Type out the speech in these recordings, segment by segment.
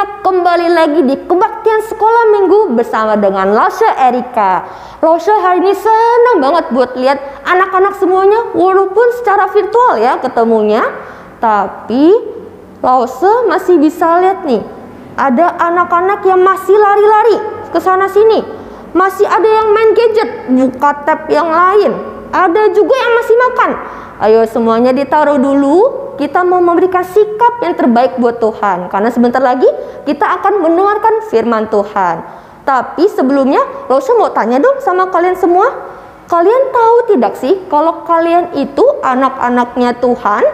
anak-anak, kembali lagi di kebaktian sekolah minggu bersama dengan Lausha Erika. Lausha hari ini senang banget buat lihat anak-anak semuanya, walaupun secara virtual ya ketemunya. Tapi Lausha masih bisa lihat nih, ada anak-anak yang masih lari-lari ke sana sini. Masih ada yang main gadget, buka tab yang lain. Ada juga yang masih makan. Ayo semuanya ditaruh dulu. Kita mau memberikan sikap yang terbaik buat Tuhan, karena sebentar lagi kita akan mendengarkan firman Tuhan. Tapi sebelumnya, Lausha mau tanya dong sama kalian semua. Kalian tahu tidak sih kalau kalian itu anak-anaknya Tuhan?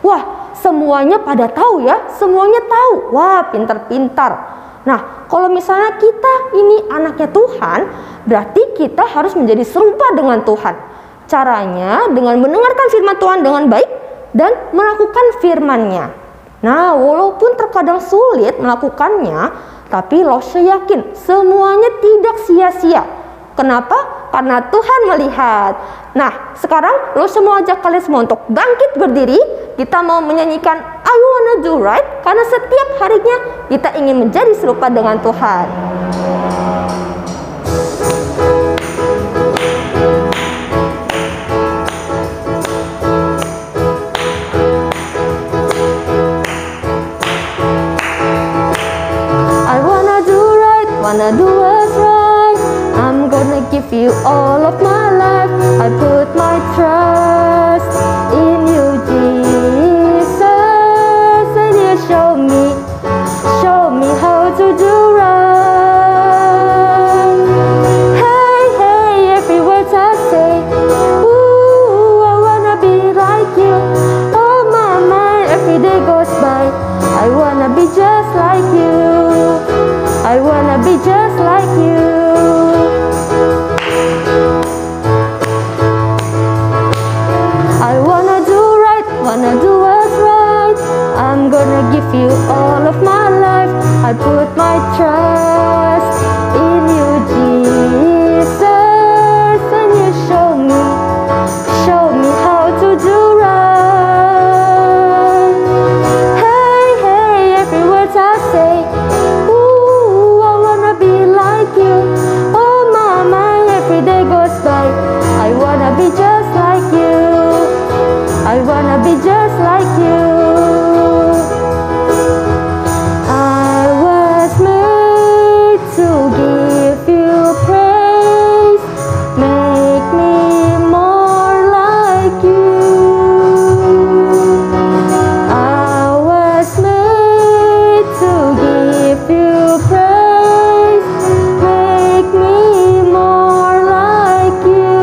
Wah, semuanya pada tahu ya, semuanya tahu. Wah, pintar-pintar. Nah, kalau misalnya kita ini anaknya Tuhan, berarti kita harus menjadi serupa dengan Tuhan. Caranya dengan mendengarkan firman Tuhan dengan baik dan melakukan firman-Nya. Nah, walaupun terkadang sulit melakukannya, tapi Lausha yakin semuanya tidak sia-sia. Kenapa? Karena Tuhan melihat. Nah, sekarang Lausha mau ajak kalian semua untuk bangkit berdiri. Kita mau menyanyikan I Wanna Do Right, karena setiap harinya kita ingin menjadi serupa dengan Tuhan. Wanna do what's right. I'm gonna give you all of my life. I put my trust in you, Jesus, and you show me how to do right. Hey, hey, every word I say, ooh, I wanna be like you. Oh my mind, every day goes by. I wanna be just like you. I wanna be just like you. I wanna do right, wanna do what's right. I'm gonna give you all of my life. I put my trust in you, Jesus, and you show me how to do right. Hey, hey, every word I say, I wanna be just like you. I wanna be just like you. I was made to give you praise. Make me more like you. I was made to give you praise. Make me more like you.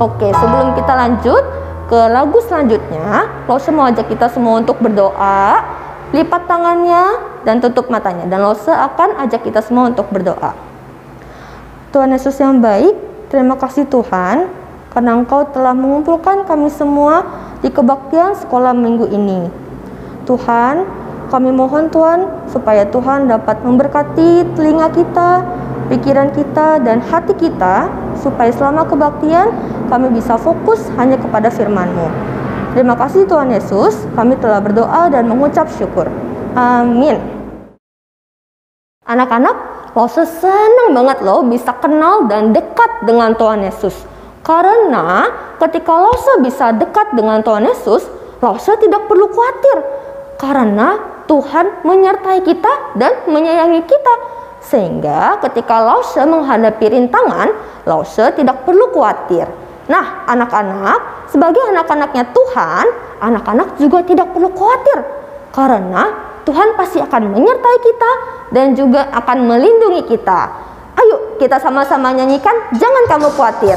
Oke, sebelum kita lanjut ke lagu selanjutnya, Lausha mau ajak kita semua untuk berdoa. Lipat tangannya dan tutup matanya, dan Lausha akan ajak kita semua untuk berdoa. Tuhan Yesus yang baik, terima kasih Tuhan, karena Engkau telah mengumpulkan kami semua di kebaktian sekolah minggu ini. Tuhan, kami mohon Tuhan, supaya Tuhan dapat memberkati telinga kita, pikiran kita, dan hati kita, supaya selama kebaktian kami bisa fokus hanya kepada firman-Mu. Terima kasih Tuhan Yesus, kami telah berdoa dan mengucap syukur. Amin. Anak-anak, Lausha senang banget loh bisa kenal dan dekat dengan Tuhan Yesus. Karena ketika Lausha bisa dekat dengan Tuhan Yesus, Lausha tidak perlu khawatir. Karena Tuhan menyertai kita dan menyayangi kita. Sehingga ketika Lausha menghadapi rintangan, Lausha tidak perlu khawatir. Nah, anak-anak, sebagai anak-anaknya Tuhan, anak-anak juga tidak perlu khawatir. Karena Tuhan pasti akan menyertai kita dan juga akan melindungi kita. Ayo kita sama-sama nyanyikan, jangan kamu khawatir.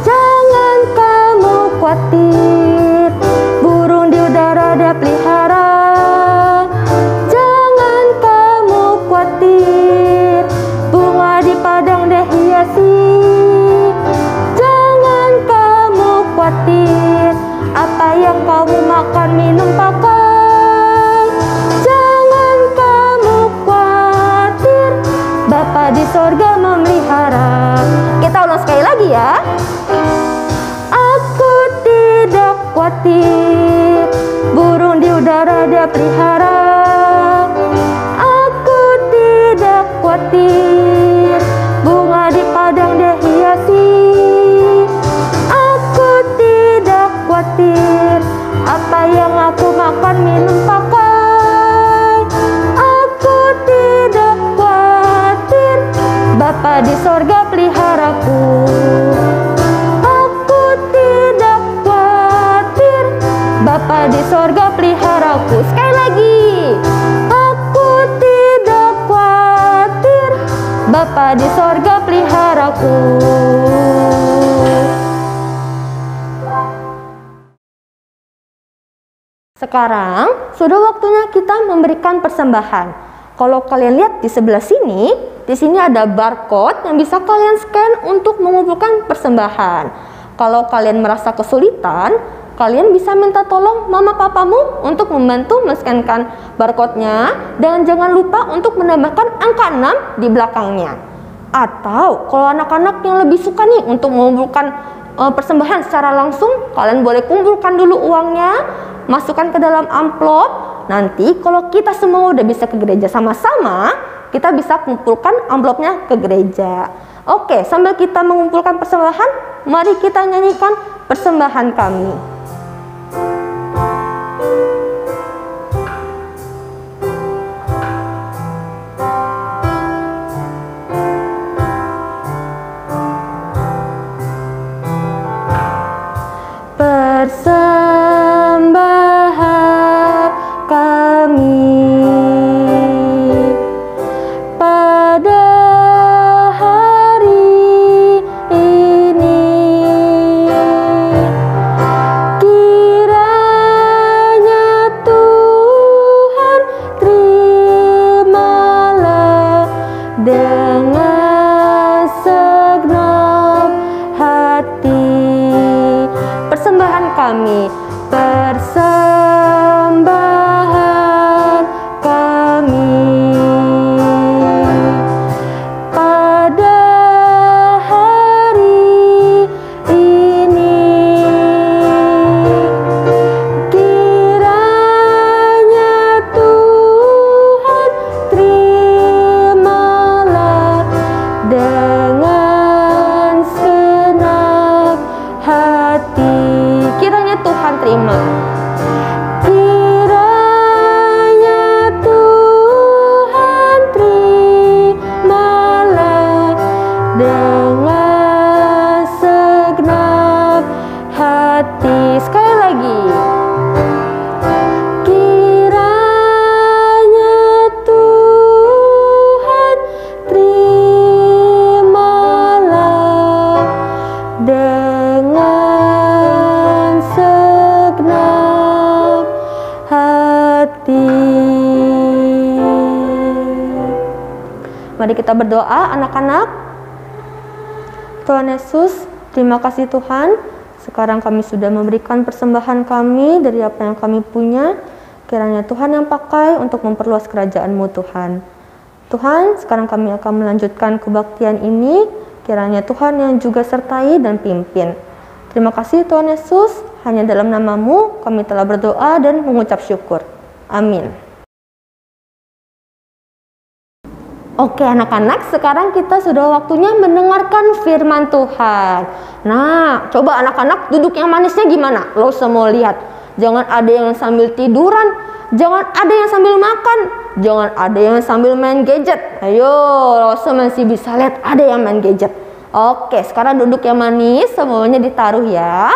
Jangan kamu khawatir, burung di udara Dia pelihara. Jangan kamu khawatir, bunga di padang Dia hiasi. Jangan kamu khawatir, apa yang kamu makan minum pakai. Jangan kamu khawatir, Bapa di sorga memelihara. Kita ulang sekali lagi ya. Aku tidak khawatir, burung di udara Dia pelihara. Aku tidak khawatir, bunga di padang Dia hiasi. Aku tidak khawatir, apa yang aku makan minum pakai. Aku tidak khawatir, Bapa di sorga peliharaku. Aku tidak khawatir, Bapa di sorga peliharaku. Sekali lagi. Aku tidak khawatir, Bapa di sorga peliharaku. Sekarang sudah waktunya kita memberikan persembahan. Kalau kalian lihat di sebelah sini, di sini ada barcode yang bisa kalian scan untuk mengumpulkan persembahan. Kalau kalian merasa kesulitan, kalian bisa minta tolong mama papamu untuk membantu men-scankan barcode-nya, dan jangan lupa untuk menambahkan angka 6 di belakangnya. Atau kalau anak-anak yang lebih suka nih untuk mengumpulkan persembahan secara langsung, kalian boleh kumpulkan dulu uangnya, masukkan ke dalam amplop. Nanti kalau kita semua udah bisa ke gereja sama-sama, kita bisa kumpulkan amplopnya ke gereja. Oke, sambil kita mengumpulkan persembahan, mari kita nyanyikan persembahan kami. Persembahan kami pada hari ini, kiranya Tuhan terimalah dengan segenap hati. Persembahan kami, persembahan kami pada hari ini, kiranya Tuhan terimalah dengan segenap hati. Kiranya Tuhan terima. Kiranya Tuhan terimalah dengan segenap hati. Sekali lagi. Kiranya Tuhan terimalah dengan segenap hati. Mari kita berdoa anak-anak. Tuhan Yesus, terima kasih Tuhan. Sekarang kami sudah memberikan persembahan kami dari apa yang kami punya. Kiranya Tuhan yang pakai untuk memperluas kerajaan-Mu Tuhan. Tuhan, sekarang kami akan melanjutkan kebaktian ini. Kiranya Tuhan yang juga sertai dan pimpin. Terima kasih Tuhan Yesus. Hanya dalam nama-Mu kami telah berdoa dan mengucap syukur. Amin. Oke anak-anak, sekarang kita sudah waktunya mendengarkan firman Tuhan. Nah, coba anak-anak duduk yang manisnya gimana? Lo semua lihat. Jangan ada yang sambil tiduran, jangan ada yang sambil makan, jangan ada yang sambil main gadget. Ayo, lo semua masih bisa lihat ada yang main gadget. Oke, sekarang duduk yang manis, semuanya ditaruh ya.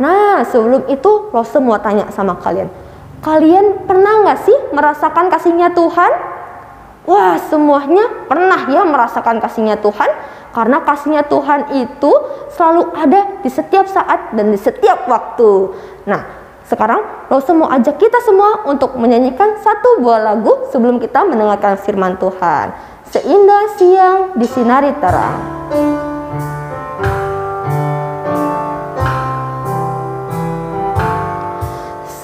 Nah, sebelum itu Lose mau tanya sama kalian. Kalian pernah nggak sih merasakan kasihnya Tuhan? Wah, semuanya pernah ya merasakan kasihnya Tuhan. Karena kasihnya Tuhan itu selalu ada di setiap saat dan di setiap waktu. Nah, sekarang Lose mau ajak kita semua untuk menyanyikan satu buah lagu sebelum kita mendengarkan firman Tuhan. Seindah siang disinari terang.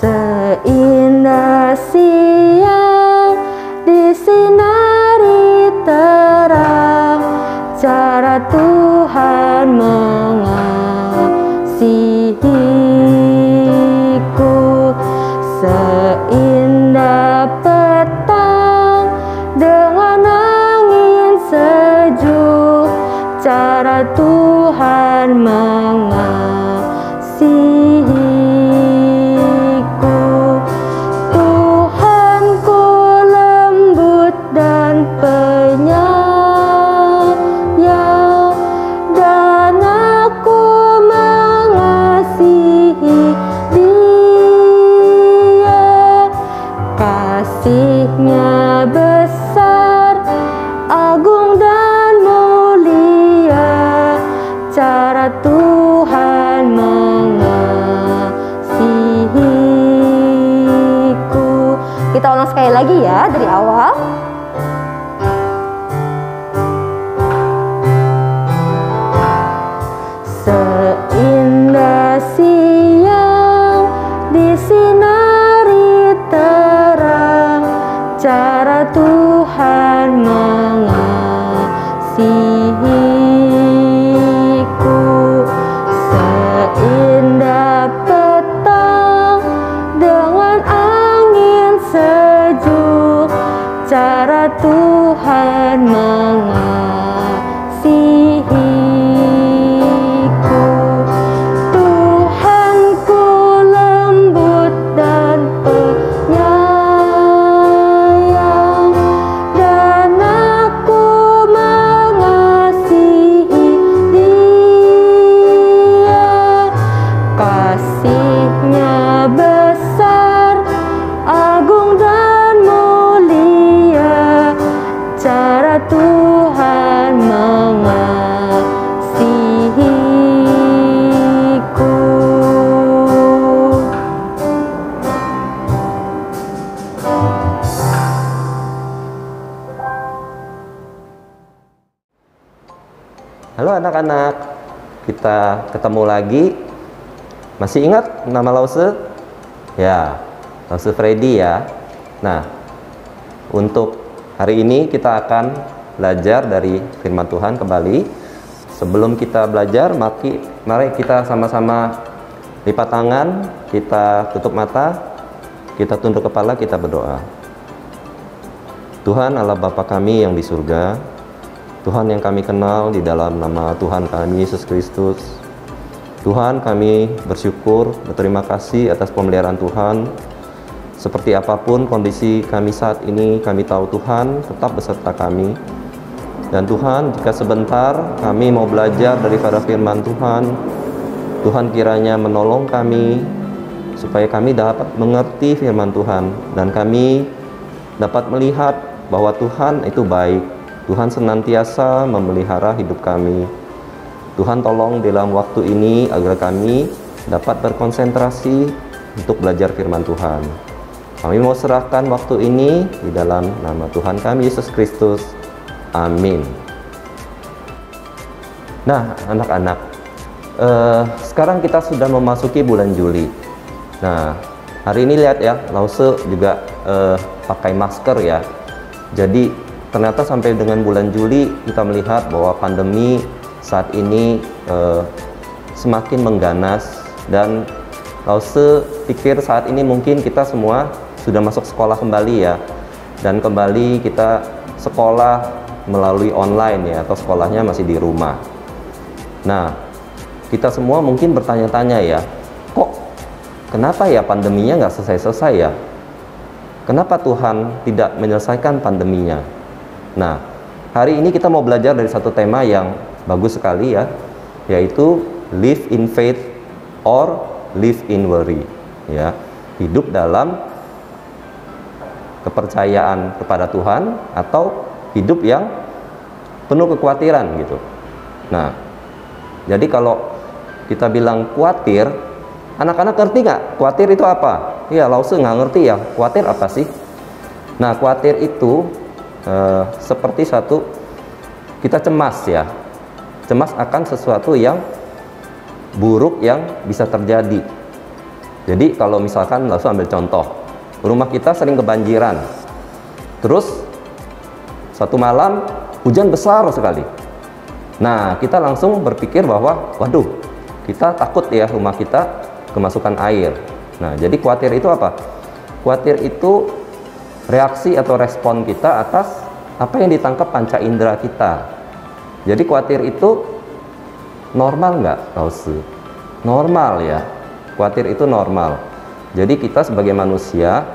Seindah siang disinari terang, cara Tuhan mengasihiku. Seindah petang dengan angin sejuk, cara Tuhan mengasihiku. Tuhanku lembut dan penyayang, dan aku mengasihi Dia. Kasihnya besar, agung dan mulia, cara Tuhan mengasihiku. Kita ulang sekali lagi ya dari awal. Seindah siang disinari terang, cara Tuhan mengasihiku. Seindah petang dengan angin sejuk, cara Tuhan mengasihiku. Tuhanku lembut dan penyayang, dan aku mengasihi Dia. Kasihnya besar, agung dan mulia, cara Tuhan mengasihiku. Halo anak-anak, kita ketemu lagi. Masih ingat nama Lause? Ya, Lause Freddy ya. Nah, untuk hari ini kita akan belajar dari firman Tuhan kembali. Sebelum kita belajar, mari kita sama-sama lipat tangan, kita tutup mata, kita tunduk kepala, kita berdoa. Tuhan Allah Bapa kami yang di surga, Tuhan yang kami kenal di dalam nama Tuhan kami Yesus Kristus. Tuhan, kami bersyukur, berterima kasih atas pemeliharaan Tuhan. Seperti apapun kondisi kami saat ini, kami tahu Tuhan tetap beserta kami. Dan Tuhan, jika sebentar kami mau belajar daripada firman Tuhan, Tuhan kiranya menolong kami supaya kami dapat mengerti firman Tuhan dan kami dapat melihat bahwa Tuhan itu baik. Tuhan senantiasa memelihara hidup kami. Tuhan tolong dalam waktu ini agar kami dapat berkonsentrasi untuk belajar firman Tuhan. Kami mau serahkan waktu ini di dalam nama Tuhan kami Yesus Kristus. Amin. Nah, anak-anak, sekarang kita sudah memasuki bulan Juli. Nah, hari ini lihat ya, Lause juga pakai masker ya. Jadi ternyata sampai dengan bulan Juli kita melihat bahwa pandemi saat ini semakin mengganas, dan Lause pikir saat ini mungkin kita semua sudah masuk sekolah kembali ya, dan kembali kita sekolah melalui online ya, atau sekolahnya masih di rumah. Nah, kita semua mungkin bertanya-tanya ya, kok kenapa ya pandeminya nggak selesai-selesai ya? Kenapa Tuhan tidak menyelesaikan pandeminya? Nah, hari ini kita mau belajar dari satu tema yang bagus sekali ya, yaitu live in faith or live in worry, ya. Hidup dalam kepercayaan kepada Tuhan atau hidup yang penuh kekhawatiran gitu. Nah, jadi kalau kita bilang khawatir, anak-anak ngerti nggak? Khawatir itu apa? Iya, Lause nggak ngerti ya. Khawatir apa sih? Nah, khawatir itu seperti satu, kita cemas ya. Cemas akan sesuatu yang buruk yang bisa terjadi. Jadi kalau misalkan langsung ambil contoh, rumah kita sering kebanjiran. Terus satu malam hujan besar sekali. Nah, kita langsung berpikir bahwa waduh, kita takut ya rumah kita kemasukan air. Nah, jadi khawatir itu apa? Khawatir itu reaksi atau respon kita atas apa yang ditangkap panca indera kita. Jadi khawatir itu normal nggak, Lause? Normal ya, khawatir itu normal. Jadi kita sebagai manusia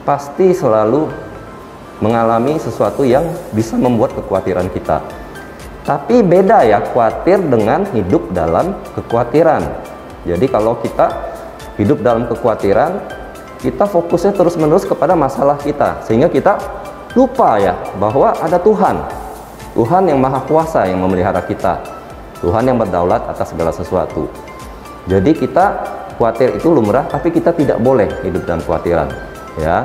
pasti selalu mengalami sesuatu yang bisa membuat kekhawatiran kita. Tapi beda ya khawatir dengan hidup dalam kekhawatiran. Jadi kalau kita hidup dalam kekhawatiran, kita fokusnya terus-menerus kepada masalah kita, sehingga kita lupa ya bahwa ada Tuhan. Tuhan yang maha kuasa yang memelihara kita. Tuhan yang berdaulat atas segala sesuatu. Jadi kita khawatir itu lumrah, tapi kita tidak boleh hidup dalam kekhawatiran, ya.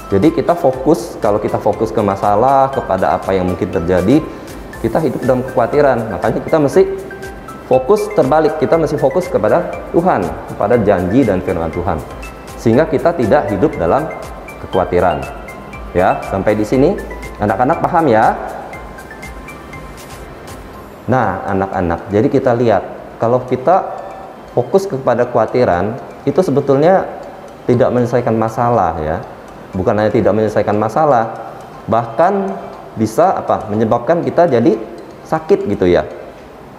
Jadi kita fokus, kalau kita fokus ke masalah, kepada apa yang mungkin terjadi, kita hidup dalam kekhawatiran. Makanya kita mesti fokus terbalik, kita mesti fokus kepada Tuhan, kepada janji dan firman Tuhan, sehingga kita tidak hidup dalam kekhawatiran. Ya, sampai di sini anak-anak paham ya? Nah, anak-anak, jadi kita lihat, kalau kita fokus kepada kekhawatiran, itu sebetulnya tidak menyelesaikan masalah ya. Bukan hanya tidak menyelesaikan masalah, bahkan bisa menyebabkan kita jadi sakit gitu ya.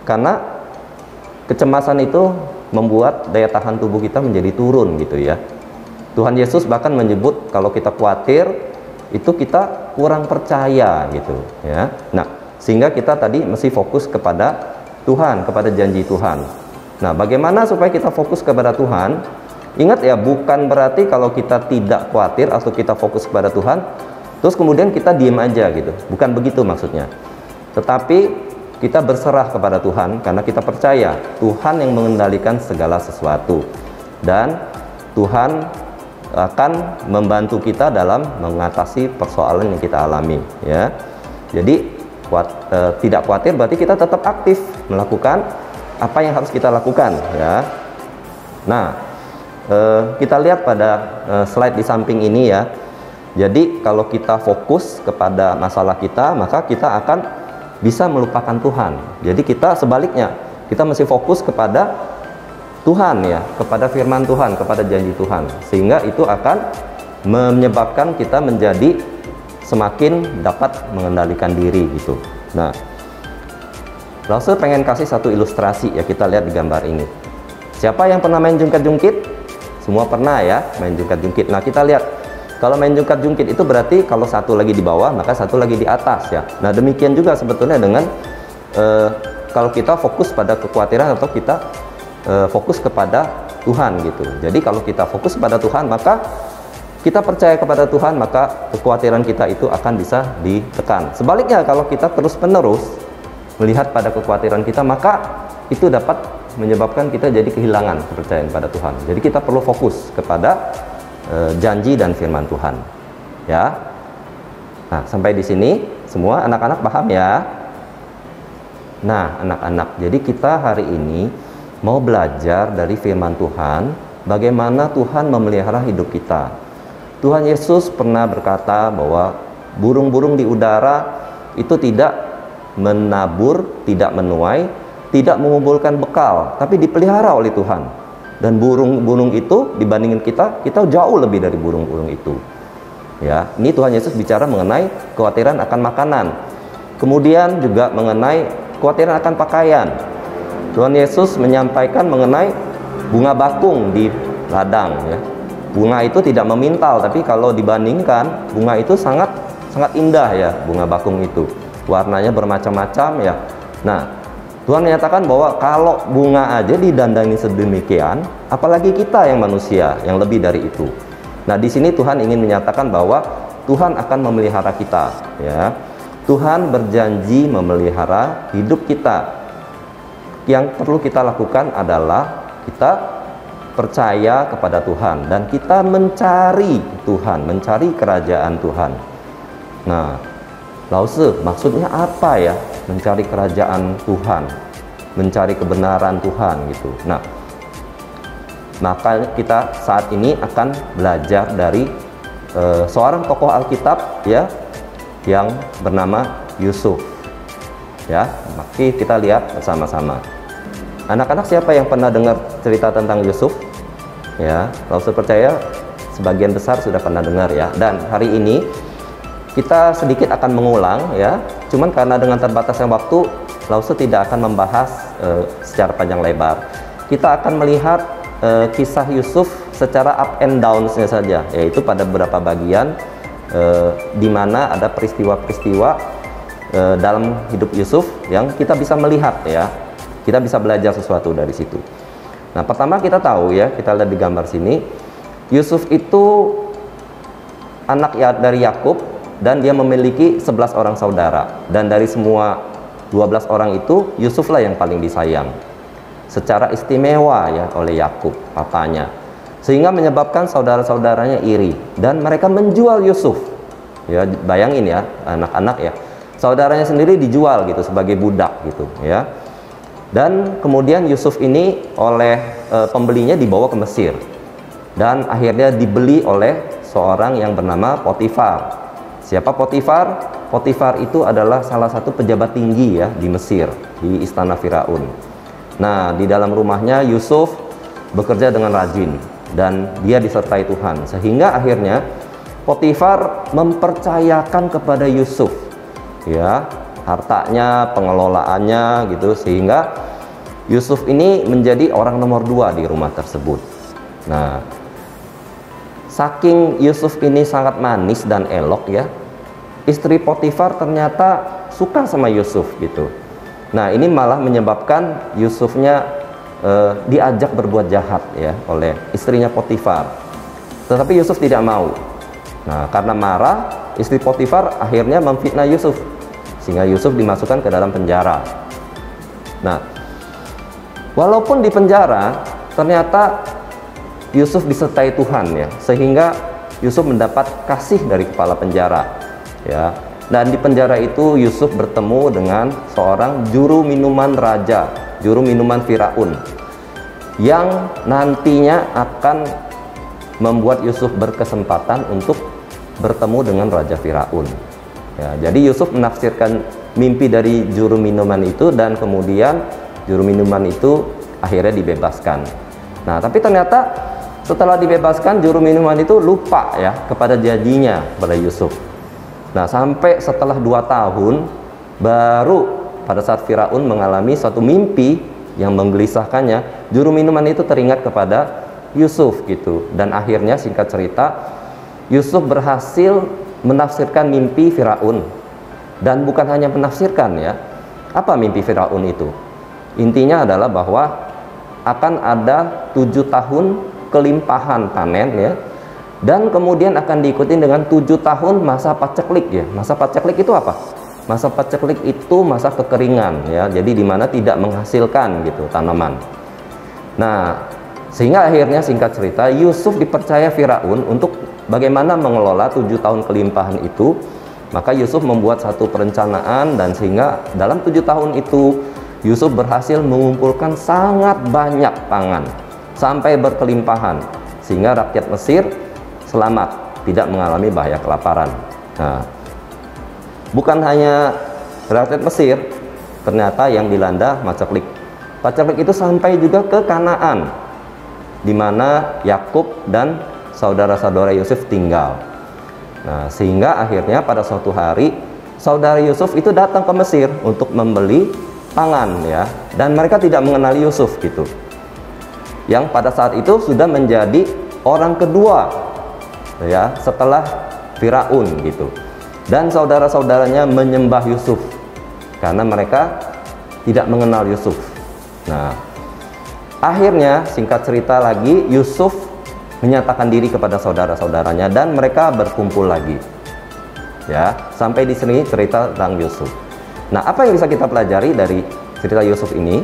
Karena kecemasan itu membuat daya tahan tubuh kita menjadi turun gitu ya. Tuhan Yesus bahkan menyebut kalau kita khawatir itu kita kurang percaya gitu ya. Nah, sehingga kita tadi mesti fokus kepada Tuhan, kepada janji Tuhan. Nah, bagaimana supaya kita fokus kepada Tuhan? Ingat ya, bukan berarti kalau kita tidak khawatir atau kita fokus kepada Tuhan, terus kemudian kita diam aja gitu. Bukan begitu maksudnya. Tetapi kita berserah kepada Tuhan karena kita percaya Tuhan yang mengendalikan segala sesuatu. Dan Tuhan akan membantu kita dalam mengatasi persoalan yang kita alami ya. Jadi tidak khawatir berarti kita tetap aktif melakukan apa yang harus kita lakukan ya. Nah, kita lihat pada slide di samping ini ya. Jadi kalau kita fokus kepada masalah kita, maka kita akan bisa melupakan Tuhan. Jadi kita sebaliknya, kita mesti fokus kepada Tuhan ya, kepada firman Tuhan, kepada janji Tuhan, sehingga itu akan menyebabkan kita menjadi semakin dapat mengendalikan diri gitu. Nah, Lause pengen kasih satu ilustrasi ya, kita lihat di gambar ini. Siapa yang pernah main jungkit-jungkit? Semua pernah ya main jungkit-jungkit. Nah, kita lihat kalau main jungkit-jungkit itu berarti kalau satu lagi di bawah maka satu lagi di atas ya. Nah, demikian juga sebetulnya dengan kalau kita fokus pada kekhawatiran atau kita fokus kepada Tuhan gitu. Jadi kalau kita fokus pada Tuhan, maka kita percaya kepada Tuhan, maka kekhawatiran kita itu akan bisa ditekan. Sebaliknya kalau kita terus-menerus melihat pada kekhawatiran kita, maka itu dapat menyebabkan kita jadi kehilangan kepercayaan pada Tuhan. Jadi kita perlu fokus kepada janji dan firman Tuhan. Ya. Nah, sampai di sini semua anak-anak paham ya? Nah, anak-anak, jadi kita hari ini mau belajar dari firman Tuhan, bagaimana Tuhan memelihara hidup kita. Tuhan Yesus pernah berkata bahwa burung-burung di udara itu tidak menabur, tidak menuai, tidak mengumpulkan bekal, tapi dipelihara oleh Tuhan. Dan burung-burung itu dibandingin kita jauh lebih dari burung-burung itu. Ya, ini Tuhan Yesus bicara mengenai kekhawatiran akan makanan. Kemudian juga mengenai kekhawatiran akan pakaian. Tuhan Yesus menyampaikan mengenai bunga bakung di ladang ya. Bunga itu tidak memintal, tapi kalau dibandingkan bunga itu sangat indah ya, bunga bakung itu. Warnanya bermacam-macam ya. Nah, Tuhan menyatakan bahwa kalau bunga aja didandani sedemikian, apalagi kita yang manusia yang lebih dari itu. Nah, di sini Tuhan ingin menyatakan bahwa Tuhan akan memelihara kita, ya. Tuhan berjanji memelihara hidup kita. Yang perlu kita lakukan adalah kita percaya kepada Tuhan dan kita mencari Tuhan, mencari kerajaan Tuhan. Nah, Lause, maksudnya apa ya? Mencari kerajaan Tuhan, mencari kebenaran Tuhan gitu. Nah, maka kita saat ini akan belajar dari seorang tokoh Alkitab, ya, yang bernama Yusuf. Ya, mari kita lihat bersama-sama. Anak-anak, siapa yang pernah dengar cerita tentang Yusuf? Ya, Lause percaya sebagian besar sudah pernah dengar, ya. Dan hari ini kita sedikit akan mengulang, ya. Cuman karena dengan terbatasnya waktu, Lause tidak akan membahas secara panjang lebar. Kita akan melihat kisah Yusuf secara up and downs-nya saja, yaitu pada beberapa bagian di mana ada peristiwa-peristiwa dalam hidup Yusuf yang kita bisa melihat, ya. Kita bisa belajar sesuatu dari situ. Nah, pertama kita tahu, ya, kita lihat di gambar sini, Yusuf itu anak dari Yakub dan dia memiliki 11 orang saudara, dan dari semua 12 orang itu Yusuflah yang paling disayang secara istimewa, ya, oleh Yakub papanya, sehingga menyebabkan saudara-saudaranya iri dan mereka menjual Yusuf. Ya, bayangin, ya, anak-anak, ya, saudaranya sendiri dijual gitu sebagai budak gitu, ya. Dan kemudian Yusuf ini oleh pembelinya dibawa ke Mesir dan akhirnya dibeli oleh seorang yang bernama Potifar. Siapa Potifar? Potifar itu adalah salah satu pejabat tinggi, ya, di Mesir, di istana Firaun. Nah, di dalam rumahnya Yusuf bekerja dengan rajin dan dia disertai Tuhan, sehingga akhirnya Potifar mempercayakan kepada Yusuf, ya, hartanya, pengelolaannya gitu, sehingga Yusuf ini menjadi orang nomor 2 di rumah tersebut. Nah, saking Yusuf ini sangat manis dan elok, ya, istri Potifar ternyata suka sama Yusuf gitu. Nah, ini malah menyebabkan Yusufnya diajak berbuat jahat, ya, oleh istrinya Potifar. Tetapi Yusuf tidak mau. Nah, karena marah, istri Potifar akhirnya memfitnah Yusuf, sehingga Yusuf dimasukkan ke dalam penjara. Nah, walaupun di penjara, ternyata Yusuf disertai Tuhan, ya, sehingga Yusuf mendapat kasih dari kepala penjara, ya. Dan di penjara itu Yusuf bertemu dengan seorang juru minuman raja, juru minuman Firaun, yang nantinya akan membuat Yusuf berkesempatan untuk bertemu dengan Raja Firaun. Ya, jadi Yusuf menafsirkan mimpi dari juru minuman itu dan kemudian juru minuman itu akhirnya dibebaskan. Nah, tapi ternyata setelah dibebaskan, juru minuman itu lupa, ya, kepada janjinya pada Yusuf. Nah, sampai setelah 2 tahun baru pada saat Firaun mengalami suatu mimpi yang menggelisahkannya, juru minuman itu teringat kepada Yusuf gitu. Dan akhirnya singkat cerita, Yusuf berhasil menafsirkan mimpi Firaun. Dan bukan hanya menafsirkan, ya. Apa mimpi Firaun itu? Intinya adalah bahwa akan ada 7 tahun kelimpahan panen, ya. Dan kemudian akan diikuti dengan 7 tahun masa paceklik, ya. Masa paceklik itu apa? Masa paceklik itu masa kekeringan, ya. Jadi di mana tidak menghasilkan gitu tanaman. Nah, sehingga akhirnya singkat cerita Yusuf dipercaya Firaun untuk bagaimana mengelola 7 tahun kelimpahan itu. Maka Yusuf membuat satu perencanaan dan sehingga dalam 7 tahun itu Yusuf berhasil mengumpulkan sangat banyak pangan sampai berkelimpahan, sehingga rakyat Mesir selamat, tidak mengalami bahaya kelaparan. Nah, bukan hanya rakyat Mesir ternyata yang dilanda paceklik. Paceklik itu sampai juga ke Kanaan, di mana Yakub dan saudara-saudara Yusuf tinggal. Nah, sehingga akhirnya pada suatu hari saudara Yusuf itu datang ke Mesir untuk membeli pangan, ya, dan mereka tidak mengenali Yusuf gitu, yang pada saat itu sudah menjadi orang kedua, ya, setelah Firaun gitu. Dan saudara-saudaranya menyembah Yusuf karena mereka tidak mengenal Yusuf. Nah, akhirnya singkat cerita lagi, Yusuf menyatakan diri kepada saudara-saudaranya dan mereka berkumpul lagi. Ya, sampai di sini cerita tentang Yusuf. Nah, apa yang bisa kita pelajari dari cerita Yusuf ini?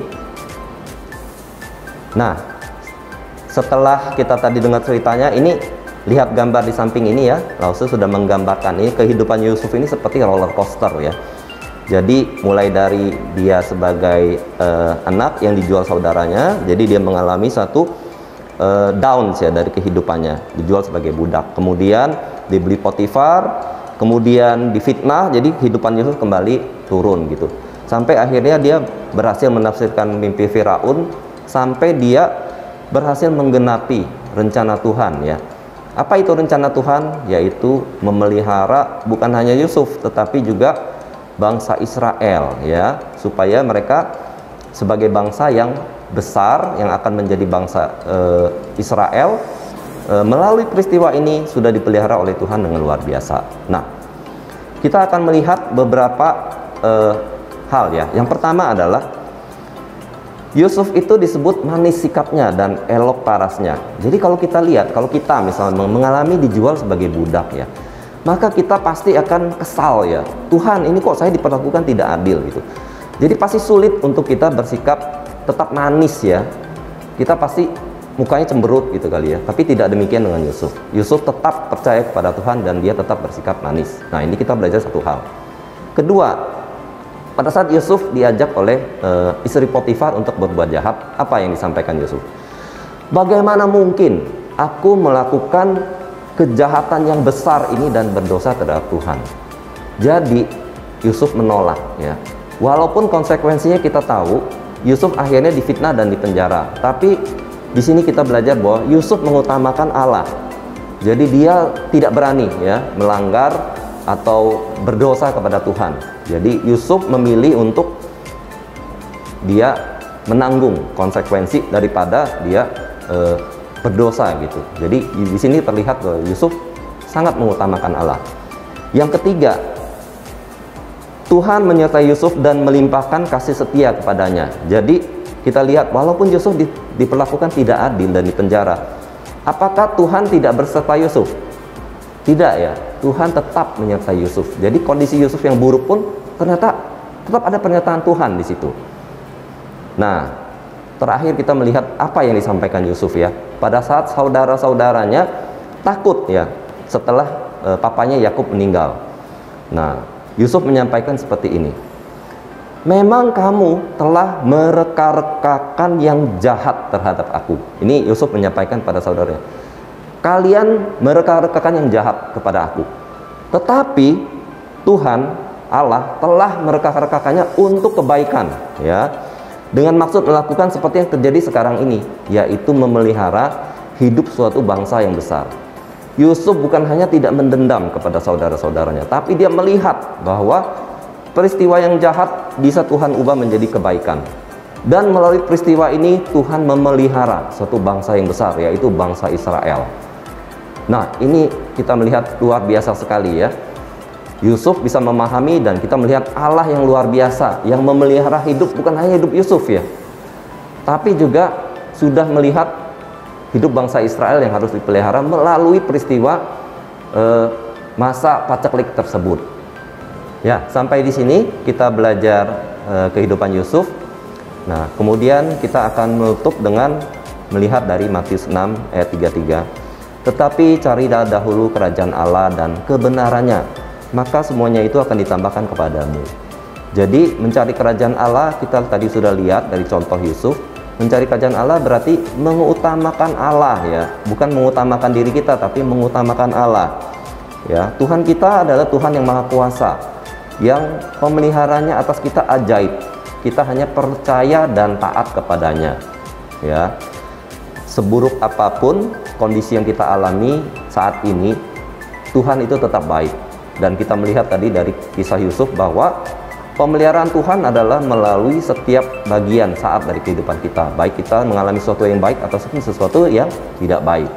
Nah, setelah kita tadi dengar ceritanya, ini lihat gambar di samping ini ya. Lause sudah menggambarkan ini kehidupan Yusuf ini seperti roller coaster ya. Jadi mulai dari dia sebagai anak yang dijual saudaranya, jadi dia mengalami satu downs ya dari kehidupannya, dijual sebagai budak. Kemudian dibeli Potifar, kemudian difitnah, jadi kehidupan Yusuf kembali turun gitu. Sampai akhirnya dia berhasil menafsirkan mimpi Firaun, sampai dia berhasil menggenapi rencana Tuhan ya. Apa itu rencana Tuhan? Yaitu memelihara bukan hanya Yusuf tetapi juga bangsa Israel ya, supaya mereka sebagai bangsa yang besar yang akan menjadi bangsa Israel, melalui peristiwa ini sudah dipelihara oleh Tuhan dengan luar biasa. Nah, kita akan melihat beberapa hal ya. Yang pertama adalah Yusuf itu disebut manis sikapnya dan elok parasnya. Jadi kalau kita lihat, kalau kita misalnya mengalami dijual sebagai budak ya, maka kita pasti akan kesal ya. Tuhan, ini kok saya diperlakukan tidak adil gitu. Jadi pasti sulit untuk kita bersikap tetap manis ya. Kita pasti mukanya cemberut gitu kali ya. Tapi tidak demikian dengan Yusuf. Yusuf tetap percaya kepada Tuhan dan dia tetap bersikap manis. Nah, ini kita belajar satu hal. Kedua, pada saat Yusuf diajak oleh istri Potifar untuk berbuat jahat, apa yang disampaikan Yusuf? Bagaimana mungkin aku melakukan kejahatan yang besar ini dan berdosa terhadap Tuhan? Jadi Yusuf menolak ya. Walaupun konsekuensinya kita tahu, Yusuf akhirnya difitnah dan dipenjara. Tapi di sini kita belajar bahwa Yusuf mengutamakan Allah. Jadi dia tidak berani ya melanggar atau berdosa kepada Tuhan. Jadi Yusuf memilih untuk dia menanggung konsekuensi daripada dia berdosa gitu. Jadi di sini terlihat bahwa Yusuf sangat mengutamakan Allah. Yang ketiga, Tuhan menyertai Yusuf dan melimpahkan kasih setia kepadanya. Jadi kita lihat walaupun Yusuf diperlakukan tidak adil dan dipenjara, apakah Tuhan tidak berserta Yusuf? Tidak ya, Tuhan tetap menyertai Yusuf. Jadi kondisi Yusuf yang buruk pun ternyata tetap ada pernyataan Tuhan di situ. Nah, terakhir kita melihat apa yang disampaikan Yusuf ya. Pada saat saudara-saudaranya takut ya setelah papanya Yakub meninggal. Nah, Yusuf menyampaikan seperti ini. Memang kamu telah mereka-rekakan yang jahat terhadap aku. Ini Yusuf menyampaikan pada saudaranya. Kalian mereka-rekakan yang jahat kepada aku. Tetapi Tuhan Allah telah mereka-rekakannya untuk kebaikan ya. Dengan maksud melakukan seperti yang terjadi sekarang ini, yaitu memelihara hidup suatu bangsa yang besar. Yusuf bukan hanya tidak mendendam kepada saudara-saudaranya, tapi dia melihat bahwa peristiwa yang jahat bisa Tuhan ubah menjadi kebaikan. Dan melalui peristiwa ini Tuhan memelihara suatu bangsa yang besar, yaitu bangsa Israel. Nah, ini kita melihat luar biasa sekali ya. Yusuf bisa memahami dan kita melihat Allah yang luar biasa yang memelihara hidup, bukan hanya hidup Yusuf ya, tapi juga sudah melihat hidup bangsa Israel yang harus dipelihara melalui peristiwa masa paceklik tersebut. Ya, sampai di sini kita belajar kehidupan Yusuf. Nah, kemudian kita akan menutup dengan melihat dari Matius 6 ayat 33. Tetapi carilah dahulu kerajaan Allah dan kebenarannya, maka semuanya itu akan ditambahkan kepadamu. Jadi mencari kerajaan Allah, kita tadi sudah lihat dari contoh Yusuf. Mencari kerajaan Allah berarti mengutamakan Allah ya, bukan mengutamakan diri kita tapi mengutamakan Allah. Ya, Tuhan kita adalah Tuhan yang Maha Kuasa, yang pemeliharanya atas kita ajaib. Kita hanya percaya dan taat kepadanya. Ya. Seburuk apapun kondisi yang kita alami saat ini, Tuhan itu tetap baik. Dan kita melihat tadi dari kisah Yusuf bahwa pemeliharaan Tuhan adalah melalui setiap bagian saat dari kehidupan kita, baik kita mengalami sesuatu yang baik atau sesuatu yang tidak baik.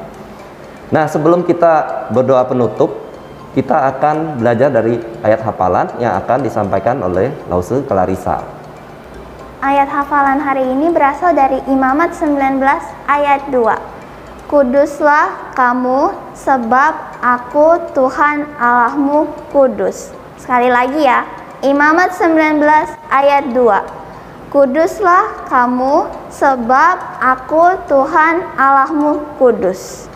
Nah, sebelum kita berdoa penutup, kita akan belajar dari ayat hafalan yang akan disampaikan oleh Lause Clarissa. Ayat hafalan hari ini berasal dari Imamat 19 ayat 2. Kuduslah kamu sebab aku Tuhan Allahmu kudus. Sekali lagi ya, Imamat 19 ayat 2. Kuduslah kamu sebab aku Tuhan Allahmu kudus.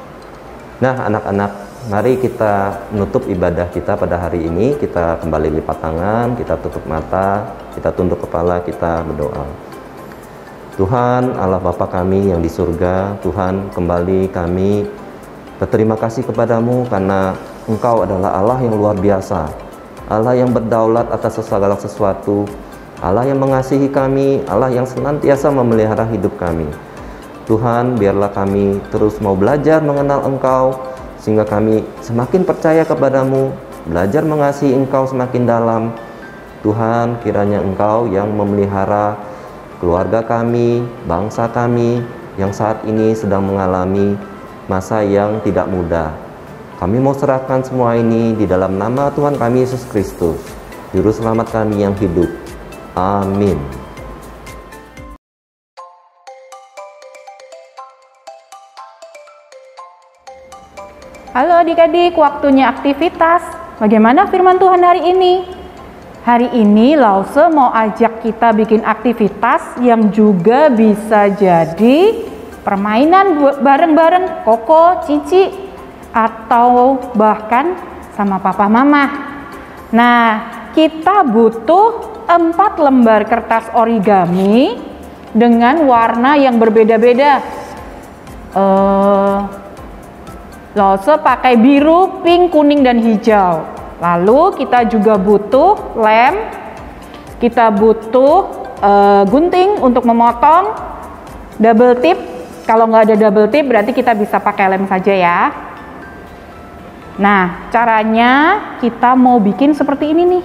Nah, anak-anak, mari kita menutup ibadah kita pada hari ini. Kita kembali lipat tangan, kita tutup mata, kita tunduk kepala, kita berdoa. Tuhan Allah Bapa kami yang di surga, Tuhan, kembali kami berterima kasih kepadamu karena Engkau adalah Allah yang luar biasa, Allah yang berdaulat atas segala sesuatu, Allah yang mengasihi kami, Allah yang senantiasa memelihara hidup kami. Tuhan, biarlah kami terus mau belajar mengenal Engkau, sehingga kami semakin percaya kepadamu, belajar mengasihi Engkau semakin dalam. Tuhan, kiranya Engkau yang memelihara keluarga kami, bangsa kami yang saat ini sedang mengalami masa yang tidak mudah. Kami mau serahkan semua ini di dalam nama Tuhan kami Yesus Kristus, Juru Selamat kami yang hidup. Amin. Halo adik-adik, waktunya aktivitas. Bagaimana firman Tuhan hari ini? Hari ini Lause mau ajak kita bikin aktivitas yang juga bisa jadi permainan bareng-bareng Koko, Cici, atau bahkan sama papa mama. Nah, kita butuh 4 lembar kertas origami dengan warna yang berbeda-beda. Lause pakai biru, pink, kuning, dan hijau. Lalu kita juga butuh lem, kita butuh gunting untuk memotong, double tip. Kalau nggak ada double tip berarti kita bisa pakai lem saja ya. Nah, caranya kita mau bikin seperti ini nih.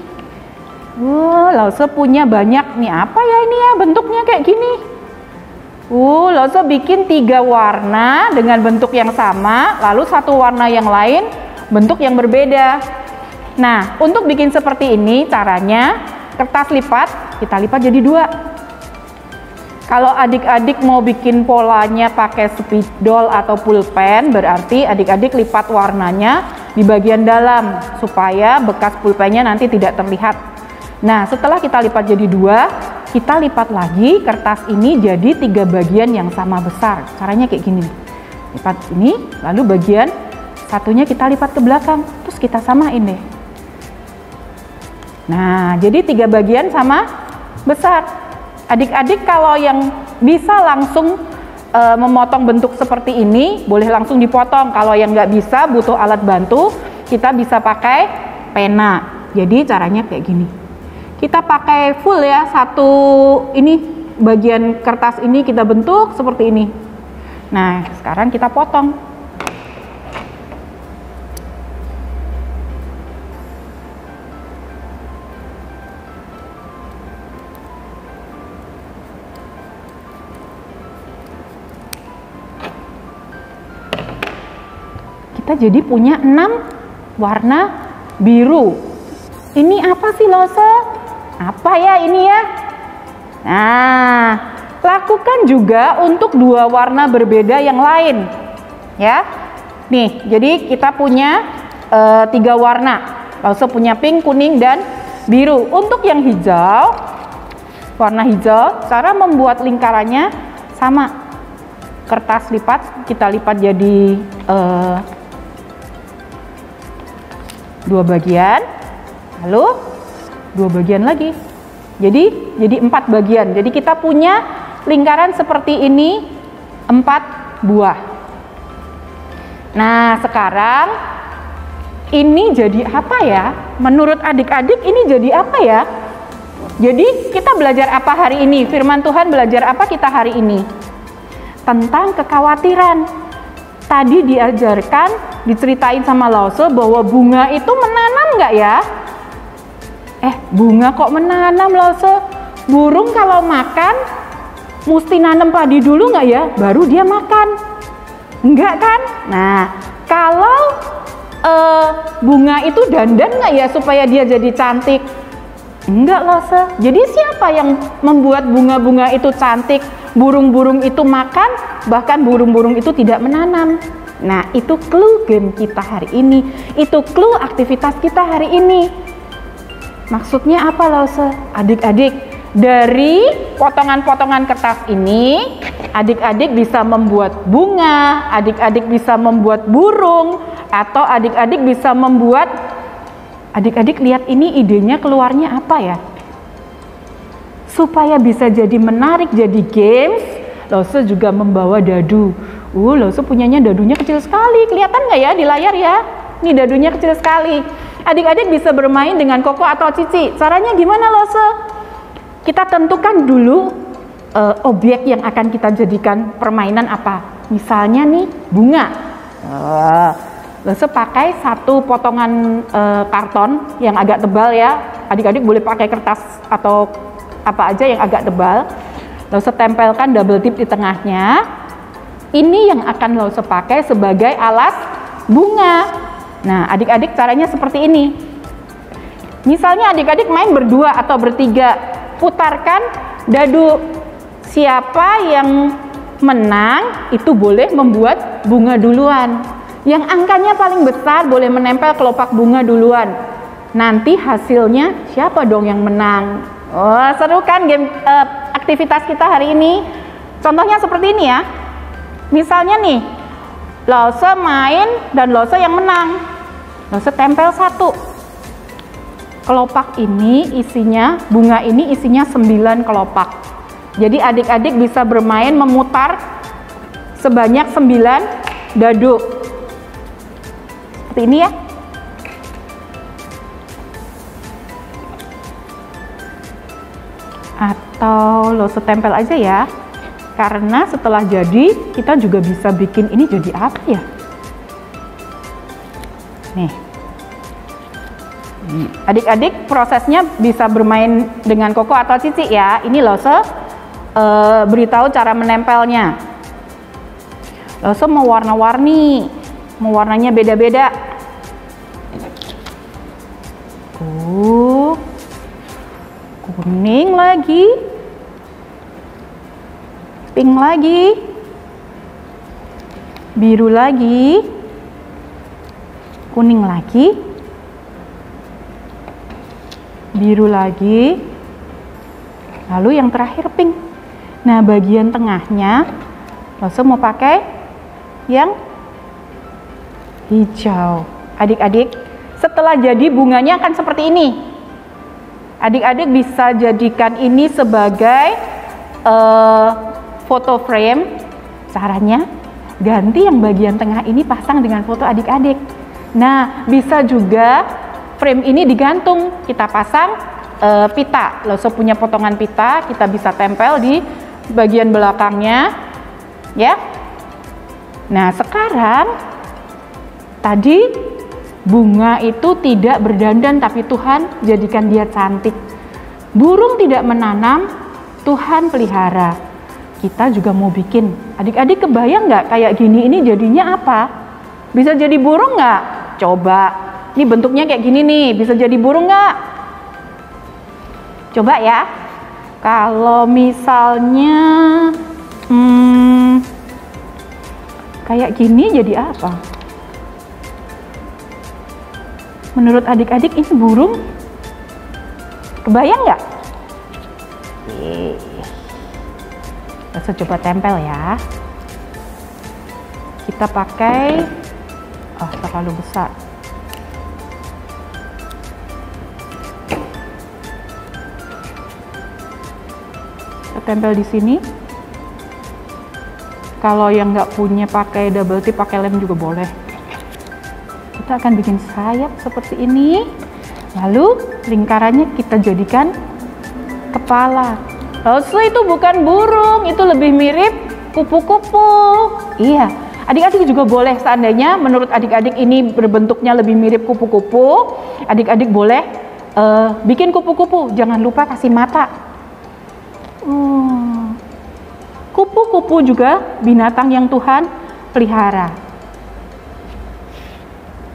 Lause punya banyak nih. Apa ya ini ya, bentuknya kayak gini. Lause bikin 3 warna dengan bentuk yang sama, lalu 1 warna yang lain bentuk yang berbeda. Nah, untuk bikin seperti ini caranya, kertas lipat kita lipat jadi 2. Kalau adik-adik mau bikin polanya pakai spidol atau pulpen, berarti adik-adik lipat warnanya di bagian dalam supaya bekas pulpennya nanti tidak terlihat. Nah, setelah kita lipat jadi 2, kita lipat lagi kertas ini jadi 3 bagian yang sama besar. Caranya kayak gini. Lipat ini, lalu bagian satunya kita lipat ke belakang, terus kita samain deh. Nah, jadi 3 bagian sama besar. Adik-adik kalau yang bisa langsung memotong bentuk seperti ini, boleh langsung dipotong. Kalau yang nggak bisa, butuh alat bantu, kita bisa pakai pena. Jadi caranya kayak gini. Kita pakai full ya, satu ini bagian kertas ini kita bentuk seperti ini. Nah, sekarang kita potong. Kita jadi punya 6 warna biru. Ini apa sih Lause? Apa ya ini ya? Nah, lakukan juga untuk 2 warna berbeda yang lain. Ya, nih, jadi kita punya 3 warna. Lause punya pink, kuning, dan biru. Untuk yang hijau, warna hijau, cara membuat lingkarannya sama. Kertas lipat, kita lipat jadi 2 bagian, lalu 2 bagian lagi, jadi 4 bagian. Jadi kita punya lingkaran seperti ini 4 buah. Nah, sekarang ini jadi apa ya? Menurut adik-adik ini jadi apa ya? Jadi kita belajar apa hari ini? Firman Tuhan belajar apa kita hari ini? Tentang kekhawatiran. Tadi diajarkan, diceritain sama Lause bahwa bunga itu menanam nggak ya? Bunga kok menanam Lause? Burung kalau makan, mesti nanam padi dulu nggak ya? Baru dia makan. Enggak kan? Nah, kalau bunga itu dandan nggak ya supaya dia jadi cantik? Enggak loh, jadi siapa yang membuat bunga-bunga itu cantik, burung-burung itu makan, bahkan burung-burung itu tidak menanam? Nah, itu clue game kita hari ini, itu clue aktivitas kita hari ini. Maksudnya apa loh, adik-adik? Dari potongan-potongan kertas ini, adik-adik bisa membuat bunga, adik-adik bisa membuat burung, atau adik-adik bisa membuat, adik-adik lihat ini idenya keluarnya apa ya? Supaya bisa jadi menarik, jadi games, Lose juga membawa dadu. Lose punyanya dadunya kecil sekali, kelihatan nggak ya di layar ya? Ini dadunya kecil sekali. Adik-adik bisa bermain dengan Koko atau Cici. Caranya gimana Lose? Kita tentukan dulu objek yang akan kita jadikan permainan apa. Misalnya nih bunga. Lose pakai satu potongan karton yang agak tebal ya. Adik-adik boleh pakai kertas atau apa aja yang agak tebal. Lose tempelkan double tip di tengahnya. Ini yang akan Lose pakai sebagai alas bunga. Nah, adik-adik caranya seperti ini. Misalnya adik-adik main berdua atau bertiga. Putarkan dadu, siapa yang menang itu boleh membuat bunga duluan. Yang angkanya paling besar boleh menempel kelopak bunga duluan. Nanti hasilnya siapa dong yang menang? Oh, seru kan game aktivitas kita hari ini? Contohnya seperti ini ya. Misalnya nih, Lose main dan Lose yang menang. Lose tempel satu. Kelopak ini isinya, bunga ini isinya 9 kelopak. Jadi adik-adik bisa bermain memutar sebanyak 9 dadu. Seperti ini ya. Atau Lose tempel aja ya. Karena setelah jadi, kita juga bisa bikin ini jadi apa ya? Nih. Adik-adik prosesnya bisa bermain dengan Koko atau Cici ya. Ini Lose beritahu cara menempelnya. Lose mau warna-warni, mau warnanya beda-beda. Kuning lagi, pink lagi, biru lagi, kuning lagi, biru lagi, lalu yang terakhir pink. Nah, bagian tengahnya Lose mau pakai yang hijau. Adik-adik, setelah jadi bunganya akan seperti ini. Adik-adik bisa jadikan ini sebagai foto frame. Caranya ganti yang bagian tengah ini pasang dengan foto adik-adik. Nah, bisa juga frame ini digantung, kita pasang pita. Lose punya potongan pita, kita bisa tempel di bagian belakangnya ya. Nah, sekarang tadi bunga itu tidak berdandan, tapi Tuhan jadikan dia cantik. Burung tidak menanam, Tuhan pelihara. Kita juga mau bikin. Adik-adik kebayang nggak kayak gini ini jadinya apa? Bisa jadi burung nggak? Coba. Ini bentuknya kayak gini nih, bisa jadi burung nggak? Coba ya. Kalau misalnya kayak gini jadi apa? Menurut adik-adik ini burung? Kebayang nggak? Kita coba tempel ya. Kita pakai, terlalu besar. Kita tempel di sini. Kalau yang nggak punya pakai double tip, pakai lem juga boleh. Kita akan bikin sayap seperti ini. Lalu lingkarannya kita jadikan kepala. Lalu itu bukan burung, itu lebih mirip kupu-kupu. Iya, adik-adik juga boleh, seandainya menurut adik-adik ini berbentuknya lebih mirip kupu-kupu, adik-adik boleh bikin kupu-kupu. Jangan lupa kasih mata. Kupu-kupu juga binatang yang Tuhan pelihara.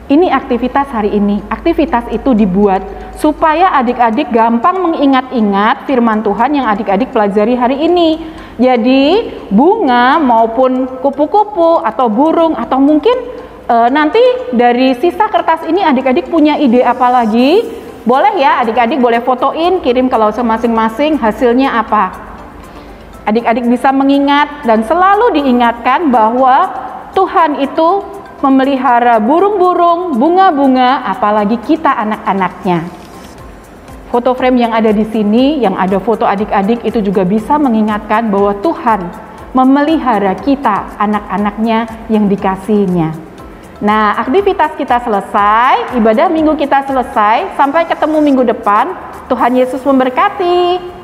Ini aktivitas hari ini. Aktivitas itu dibuat supaya adik-adik gampang mengingat-ingat firman Tuhan yang adik-adik pelajari hari ini. Jadi bunga maupun kupu-kupu atau burung atau mungkin nanti dari sisa kertas ini adik-adik punya ide apa lagi? Boleh ya, adik-adik boleh fotoin, kirim ke Lause masing-masing hasilnya apa. Adik-adik bisa mengingat dan selalu diingatkan bahwa Tuhan itu memelihara burung-burung, bunga-bunga, apalagi kita anak-anaknya. Foto frame yang ada di sini, yang ada foto adik-adik itu juga bisa mengingatkan bahwa Tuhan memelihara kita, anak-anaknya yang dikasihinya. Nah, aktivitas kita selesai, ibadah minggu kita selesai, sampai ketemu minggu depan. Tuhan Yesus memberkati.